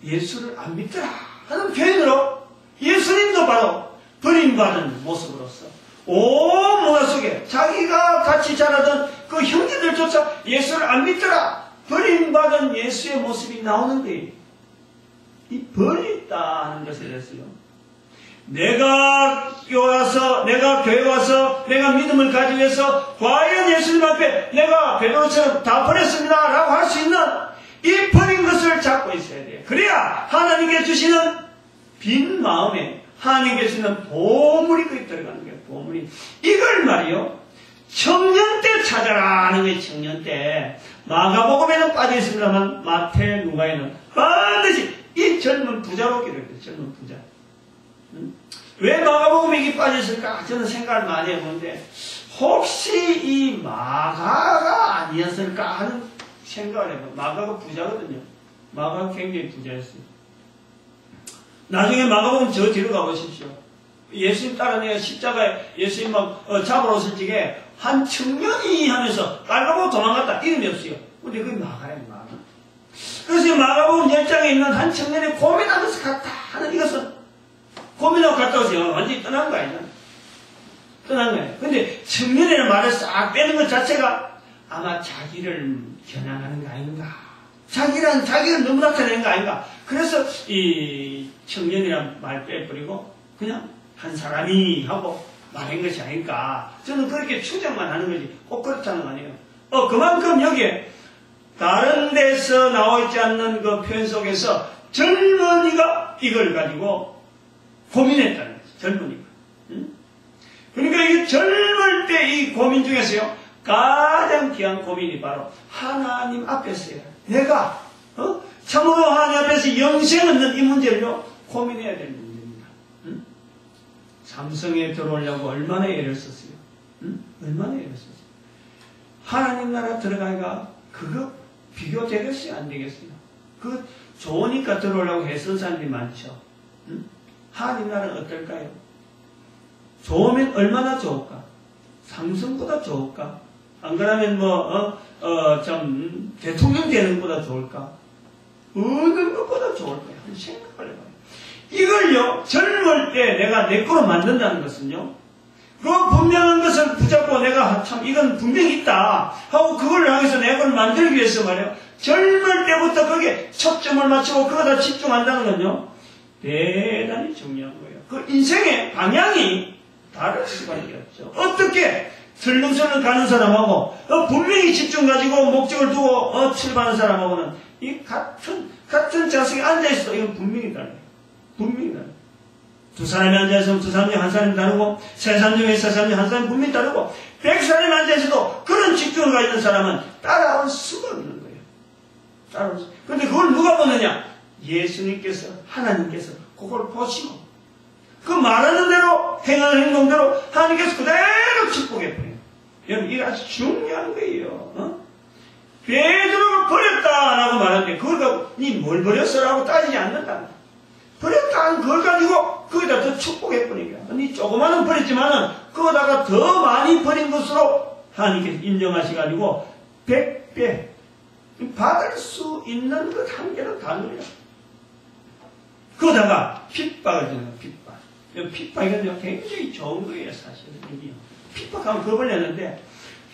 예수를 안 믿더라 하는 표현으로 예수님도 바로 버림받은 모습으로서 온 문화 속에 자기가 같이 자라던 그 형제들조차 예수를 안 믿더라 버림받은 예수의 모습이 나오는 거예요. 이 버렸다는 것에 대해서요. 내가 교회 와서 내가 믿음을 가지기 위해서 과연 예수님 앞에 내가 베드로처럼 다 버렸습니다 라고 할 수 있는 이 버린 것을 잡고 있어야 돼요. 그래야 하나님께 주시는 빈 마음에 하나님께 주시는 보물이 거기 들어가는 거예요. 보물이. 이걸 말이요. 청년 때 찾아라 하는 거예요. 청년 때. 마가복음에는 빠져 있습니다만 마태, 누가에는 반드시 이 젊은 부자로 기록돼요. 젊은 부자. 왜 마가복음에 이게 빠졌을까? 저는 생각을 많이 해보는데 혹시 이 마가가 아니었을까 하는 생각을 해봐요. 마가가 부자거든요. 마가가 굉장히 부자였어요. 나중에 마가복음 저 뒤로 가보십시오. 예수님 따라내가 십자가에 예수님 막 잡으러 오실 적에 한 청년이 하면서 빨가보고 도망갔다. 이름이 없어요. 근데 그게 마가예요. 마가. 그래서 마가복음 10장에 있는 한 청년이 고민하면서 갔다 하는 이것은 고민하고 갔다 오세요. 완전히 떠난 거 아니잖아. 떠난 거예요. 근데 청년이라는 말을 싹 빼는 것 자체가 아마 자기를 겨냥하는 거 아닌가. 자기를 너무 나타내는 거 아닌가. 그래서 이 청년이라는 말 빼버리고 그냥 한 사람이 하고 말한 것이 아닐까. 저는 그렇게 추정만 하는 거지. 꼭 그렇다는 거 아니에요. 그만큼 여기에 다른 데서 나와 있지 않는 그 표현 속에서 젊은이가 이걸 가지고 고민했다는 거죠. 젊은이가. 응? 그러니까 이 젊을 때 이 고민 중에서요. 가장 귀한 고민이 바로 하나님 앞에서요. 내가 참으로 하나님 앞에서 영생 얻는 이 문제를요. 고민해야 되는 문제입니다. 응? 삼성에 들어오려고 얼마나 애를 썼어요. 응? 얼마나 애를 썼어요. 하나님 나라 들어가기가 그거 비교되겠어요? 안 되겠어요? 그 좋으니까 들어오려고 애쓴 사람들이 많죠. 응? 하나님 나라는 어떨까요? 좋으면 얼마나 좋을까? 삼성보다 좋을까? 안 그러면 대통령 되는 것보다 좋을까? 어느 것보다 좋을까요? 한번 생각을 해봐요. 이걸요, 젊을 때 내가 내 거로 만든다는 것은요, 그 분명한 것을 붙잡고 내가 참 이건 분명히 있다 하고 그걸 향해서 내가 그걸 만들기 위해서 말이에요. 젊을 때부터 거기에 초점을 맞추고 그거다 집중한다는 건요, 대단히 중요한 거예요. 그 인생의 방향이 다를 수밖에 없죠. 어떻게 설렁설렁 가는 사람하고 분명히 집중 가지고 목적을 두고 출발하는 사람하고는 이 같은 좌석에 앉아있어도 이건 분명히 달라요. 분명히 달라요. 두 사람이 앉아있으면 두 사람 중에 한 사람이 다르고 세 사람 중에 세 사람 중에 한 사람이 분명히 다르고 100사람이 앉아있어도 그런 집중을 가지는 사람은 따라올 수가 없는 거예요. 따라올 수. 그런데 그걸 누가 보느냐? 예수님께서 하나님께서 그걸 보시고 그 말하는 대로 행하는 행동대로 하나님께서 그대로 축복해 버려요. 여러분 이게 아주 중요한 거예요. 베드로가 버렸다라고 말하는데 그걸 가지고 니 뭘 버렸어? 라고 따지지 않는다. 버렸다는 그걸 가지고 거기다 더 축복해 버리니까 니 조그마는 버렸지만은 그거다가 더 많이 버린 것으로 하나님께서 인정하셔가지고 100배 받을 수 있는 것 한 개는 다 누려요. 그러다가 핍박을 주는 거예요. 핍박이는요, 굉장히 좋은 거예요, 사실은. 핍박하면 겁을 내는데,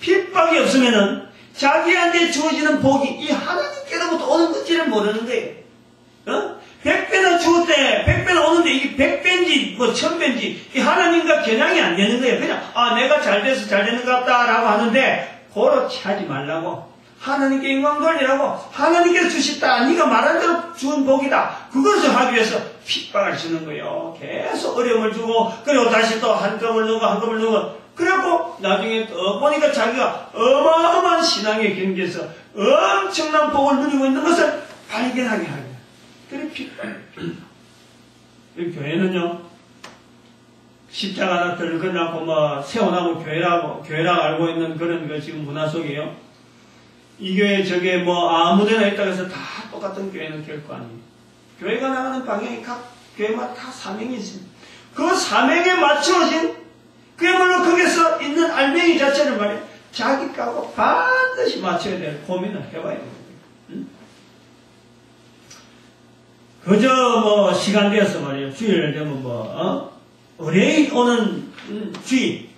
핍박이 없으면은, 자기한테 주어지는 복이 이 하나님께로부터 오는 건지를 모르는 거예요. 100배나 주었대, 100배나 오는데, 이게 100배인지, 1000배인지, 이 하나님과 겨냥이 안 되는 거예요. 그냥, 내가 잘 돼서 잘 되는 것 같다라고 하는데, 그렇게 하지 말라고. 하나님께 영광 돌리라고 하나님께서 주셨다. 네가 말한 대로 주은 복이다. 그것을 하기 위해서 핍박을 주는 거예요. 계속 어려움을 주고 그리고 다시 또 한꺼번을 넣고 한꺼번을 넣고 그리고 나중에 보니까 자기가 어마어마한 신앙의 경지에서 엄청난 복을 누리고 있는 것을 발견하게 하게. 그래 교회는요, 십자가 하나 들고나고 뭐 세워나고 교회라고 알고 있는 그런 거 지금 문화 속이에요. 이 교회 저게 뭐 아무데나 있다고 해서 다 똑같은 교회는 결코 아니에요. 교회가 나가는 방향이 각 교회마다 다 사명이 있습니다. 그 사명에 맞춰진 그야말로 거기서 있는 알맹이 자체를 말이에요. 자기 까고 반드시 맞춰야 될 고민을 해봐야 됩니다. 응? 그저 뭐 시간 되어서 말이에요. 주일 되면 의뢰인 오는 주의,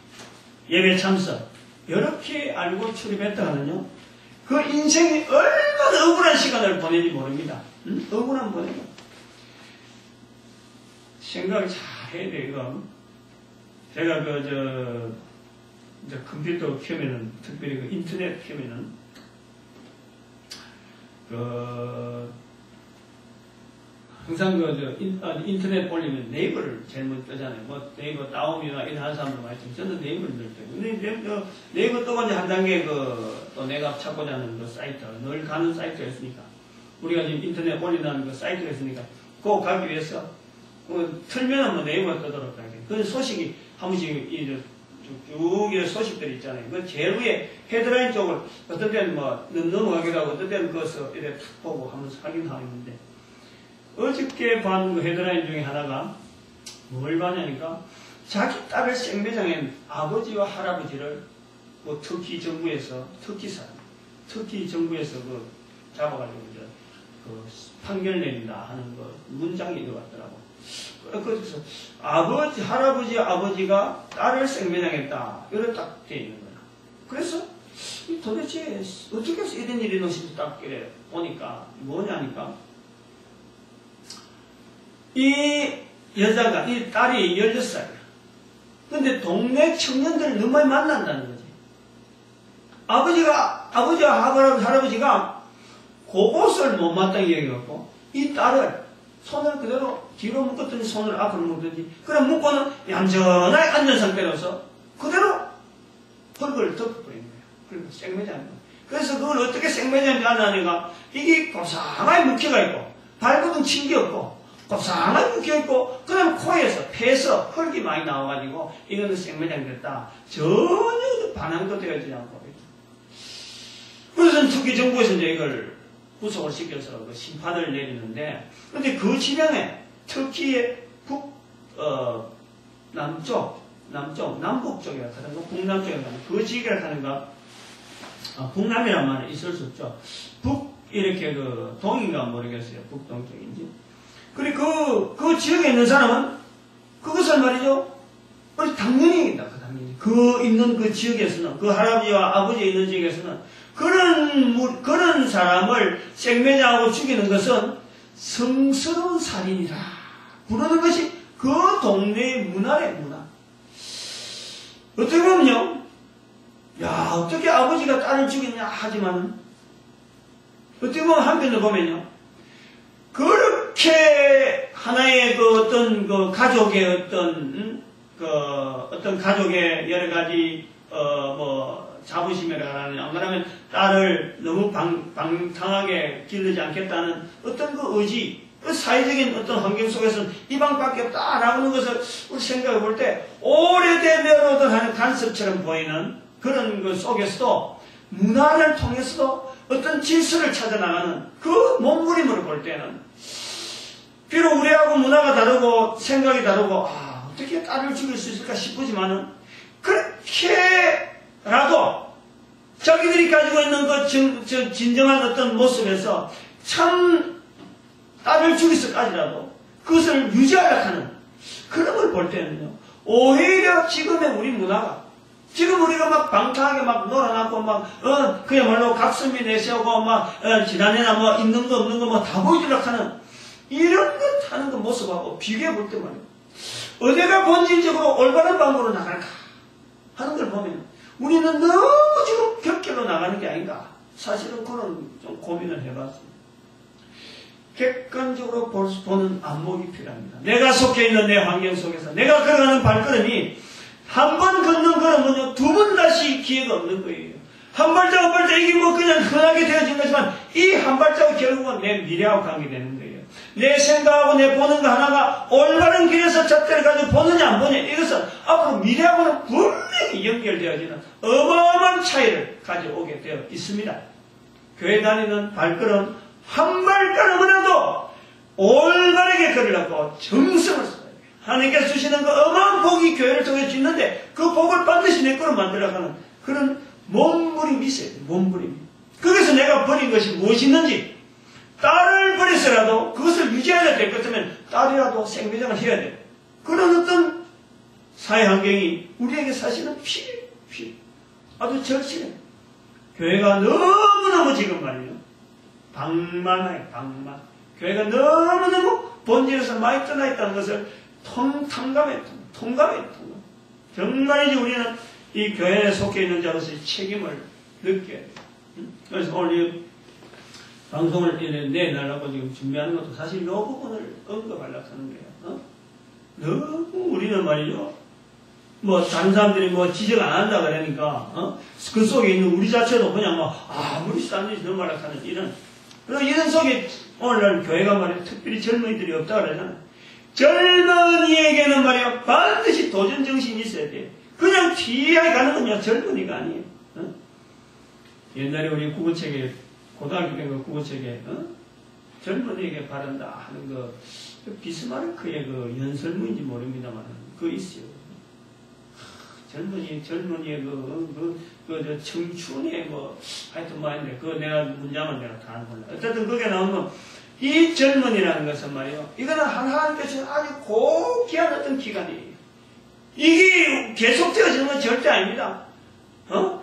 예배 참석 이렇게 알고 출입했다가는요, 그 인생이 얼마나 억울한 시간을 보내는지 모릅니다. 응? 억울한 보내고 생각을 잘 해야 돼요. 이거 제가 이제 컴퓨터 켜면은, 특별히 그 인터넷 켜면은 항상 인터넷 올리면 네이버를 제일 먼저 뜨잖아요. 뭐 네이버 다운이나 이런 하는 사람들 많이 있지만 저는 네이버를 늘 때요. 근데 네이버 뜨고 이제 한 단계 또 내가 찾고자 하는 그 사이트, 늘 가는 사이트가 있으니까, 우리가 지금 인터넷 올리는 그 사이트가 있으니까 그거 가기 위해서 틀면은 뭐 네이버가 뜨도록 하게. 그 소식이 한 번씩 쭉 이런 소식들이 있잖아요. 그 제일 위에 헤드라인 쪽을 어떤 때는 뭐 넘어가기도 하고 어떤 때는 그것을 이렇게 툭 보고 하면서 확인하고 있는데, 어저께 본 그 헤드라인 중에 하나가 뭘 봤냐니까, 자기 딸을 생매장에 아버지와 할아버지를 뭐 터키 정부에서 잡아가지고 이제 그 판결 내린다 하는 거 문장이 들어갔더라고. 그래서 할아버지, 아버지가 딸을 생매장했다. 이렇게 딱 돼 있는 거야. 그래서 도대체 어떻게 해서 이런 일이 있는지 딱 이래 보니까 뭐냐니까, 이 여자가, 이 딸이 16살이야. 근데 동네 청년들을 너무 많이 만난다는 거지. 아버지와 할아버지가 그것을 못마땅히 여겨갖고, 이 딸을 손을 그대로 뒤로 묶었더니 손을 앞으로 묶든지, 그럼 묶고는 얌전하게 앉은 상태로서 그대로 흙을 덮어버린 거예요. 그리고 생매장인 거예요. 그래서 그걸 어떻게 생매장인지 아냐니까, 이게 고상하게 묶여가 있고, 발굽은 친 게 없고, 고상하게 묶여있고, 그 다음 코에서, 폐에서 흙이 많이 나와가지고, 이거는 생매장이 됐다. 전혀 반항도 되어지지 않고. 그래서 터키 정부에서 이제 이걸 구속을 시켜서 그 심판을 내리는데, 근데 그 지명에 터키의 남북 쪽이라 하는가, 북남 쪽이라 하는가, 그 지역이라 하는가, 북남이란 말은 있을 수 없죠. 이렇게 동인가 모르겠어요. 북동쪽인지. 그리고 그 지역에 있는 사람은 그것을 말이죠, 우리 당연히 이긴다. 당연히 있는 그 지역에서는, 그 할아버지와 아버지 있는 지역에서는 그런 사람을 생매장하고 죽이는 것은 성스러운 살인이라 부르는 것이 그 동네의 문화래, 문화. 어떻게 보면요, 야, 어떻게 아버지가 딸을 죽였냐 하지만, 어떻게 보면 한편으로 보면요, 그렇게 하나의 어떤 가족의 어떤 가족의 여러 가지 자부심이라 하느냐, 안 그러면 딸을 너무 방탕하게 기르지 않겠다는 어떤 그 의지, 그 사회적인 어떤 환경 속에서는 이 방밖에 없다라는 것을 우리 생각해 볼 때, 오래되면로도 하는 간섭처럼 보이는 그런 것 속에서도, 문화를 통해서도 어떤 질서를 찾아나가는 그 몸부림을 볼 때는, 비록 우리하고 문화가 다르고 생각이 다르고, 어떻게 딸을 죽일 수 있을까 싶지만은, 그렇게라도 자기들이 가지고 있는 그 진정한 어떤 모습에서 참 딸을 죽이서까지라도 그것을 유지하려고 하는 그런 걸 볼 때는요, 오히려 지금의 우리 문화가, 지금 우리가 막 방탕하게 막 놀아놨고 그야말로 각선미 내세우고 지난해나 있는 거 없는 거 다 보여주려고 하는 이런 것 하는 그 모습하고 비교해 볼 때 말이에요, 어디가 본질적으로 올바른 방법으로 나갈까 하는 걸 보면 우리는 너무 지금 격결로 나가는 게 아닌가. 사실은 그런 좀 고민을 해봤습니다. 객관적으로 보는 안목이 필요합니다. 내가 속해 있는 내 환경 속에서 내가 걸어가는 발걸음이 한 번 걷는 걸음은요, 두 번 다시 기회가 없는 거예요. 한 발자국 이게 뭐 그냥 흔하게 되어진 거지만 이 한 발자국 결국은 내 미래하고 관계되는 거예요. 내 생각하고 내 보는 거 하나가 올바른 길에서 잣대를 가지고 보느냐 안 보느냐, 이것은 앞으로 미래하고는 분명히 연결되어지는 어마어마한 차이를 가져오게 되어 있습니다. 교회 다니는 발걸음 한 발걸음이라도 올바르게 걸으려고 정성을 써야 돼요. 하나님께서 주시는 그 어마어마한 복이 교회를 통해 주는데 그 복을 반드시 내 거로 만들어가는 그런 몸부림이 있어야 돼요. 몸부림이. 거기서 내가 버린 것이 무엇이 있는지, 딸을 버려서라도 그것을 유지해야 될 것 같으면 딸이라도 생배정을 해야 돼요. 그런 어떤 사회 환경이 우리에게 사실은 필요. 아주 절실해요. 교회가 너무너무 지금 말이에요. 방만해요, 방만. 교회가 너무너무 본질에서 많이 떠나 있다는 것을 통감해요. 정말이지 우리는 이 교회에 속해 있는 자로서의 책임을 느껴야 돼요. 그래서 오늘 방송을 내달라고 지금 준비하는 것도 사실 이 부분을 언급하려고 하는 거예요. 너무 우리는 말이죠. 뭐 다른 사람들이 뭐 지적 안 한다 그러니까 그 속에 있는 우리 자체도 그냥 뭐 아무리 딴짓이 넘어가려고 하는 이런 속에 오늘날 교회가 말이야 특별히 젊은이들이 없다 그러잖아요. 젊은이에게는 말이야 반드시 도전 정신이 있어야 돼. 그냥 뒤에 가는 건요 젊은이가 아니에요. 옛날에 우리 국어책에 고등학교 때 그 국어책에 젊은이에게 바란다 하는 그 비스마르크의 그 연설문인지 모릅니다만 그거 있어요. 젊은이의 그 청춘의 뭐 하여튼 뭐 아닌데 그거 내가 문장은 내가 다 몰라. 어쨌든 거기에 나오면 이 젊은이라는 것은 말이에요. 이거는 하나님께서 아주 고귀한 어떤 기간이에요. 이게 계속되어지는 건 절대 아닙니다.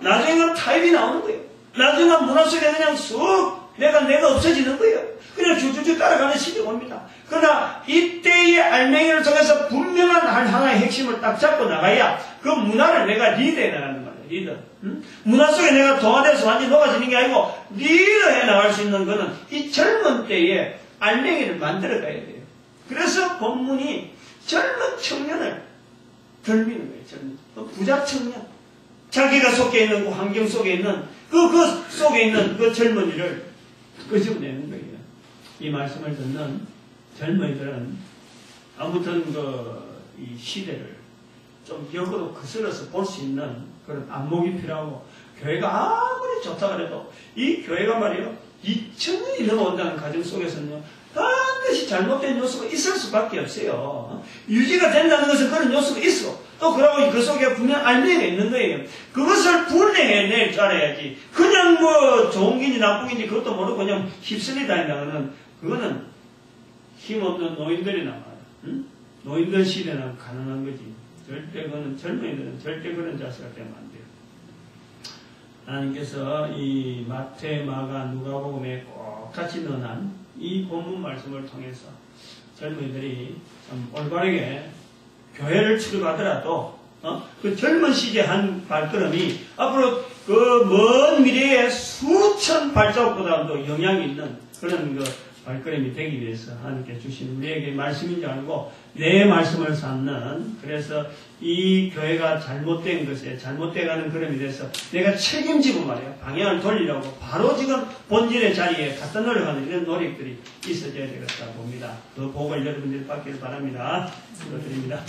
나중에는 타입이 나오는 거예요. 나중에는 문화 속에 그냥 쑥 내가 없어지는 거예요. 그냥 줄줄줄 따라가는 시기가 옵니다. 그러나 이때의 알맹이를 통해서 분명한 하나의 핵심을 딱 잡고 나가야 그 문화를 내가 리드해 나가는 거예요. 리더. 문화 속에 내가 동화돼서 완전히 녹아지는 게 아니고 리더해 나갈 수 있는 거는 이 젊은 때에 알맹이를 만들어 가야 돼요. 그래서 본문이 젊은 청년을 덜미는 거예요. 젊은 부자 청년. 자기가 속해 있는 그 환경 속에 있는 그 속에 있는 그 젊은이를 끄집어내는 거예요. 이 말씀을 듣는 젊은이들은 아무튼 이 시대를 좀 역으로 거슬러서 볼 수 있는 그런 안목이 필요하고, 교회가 아무리 좋다 그래도 이 교회가 말이에요 2000년이 넘어온다는 가정 속에서는요 반드시 잘못된 요소가 있을 수밖에 없어요. 유지가 된다는 것은 그런 요소가 있어. 또 그러고 그 속에 분명 알맹이가 있는 거예요. 그것을 분해해낼 줄 알아야지. 그냥 뭐 좋은 긴지 나쁜 긴지 그것도 모르고 그냥 휩쓸리 다닌다는 그거는 힘없는 노인들이 나와요. 노인들 시대는 가능한 거지. 절대 그거는 젊은이들은 절대 그런 자세가 되면 안 돼요. 하나님께서 이 마태, 마가, 누가복음에 꼭 같이 넣어놓은 이 본문 말씀을 통해서 젊은이들이 참 올바르게 교회를 출입하더라도 그 젊은 시기에 한 발걸음이 앞으로 그 먼 미래의 수천 발자국보다도 영향이 있는 그런 그 발걸음이 되기 위해서 하나님께 주신 우리에게 말씀인 줄 알고 내 말씀을 삼는, 그래서 이 교회가 잘못된 것에 잘못돼가는 걸음이 돼서 내가 책임지고 말이야 방향을 돌리려고 바로 지금 본질의 자리에 갖다 놓으려는 이런 노력들이 있어져야 되겠다 봅니다. 그 복을 여러분들이 받기를 바랍니다. 부탁드립니다.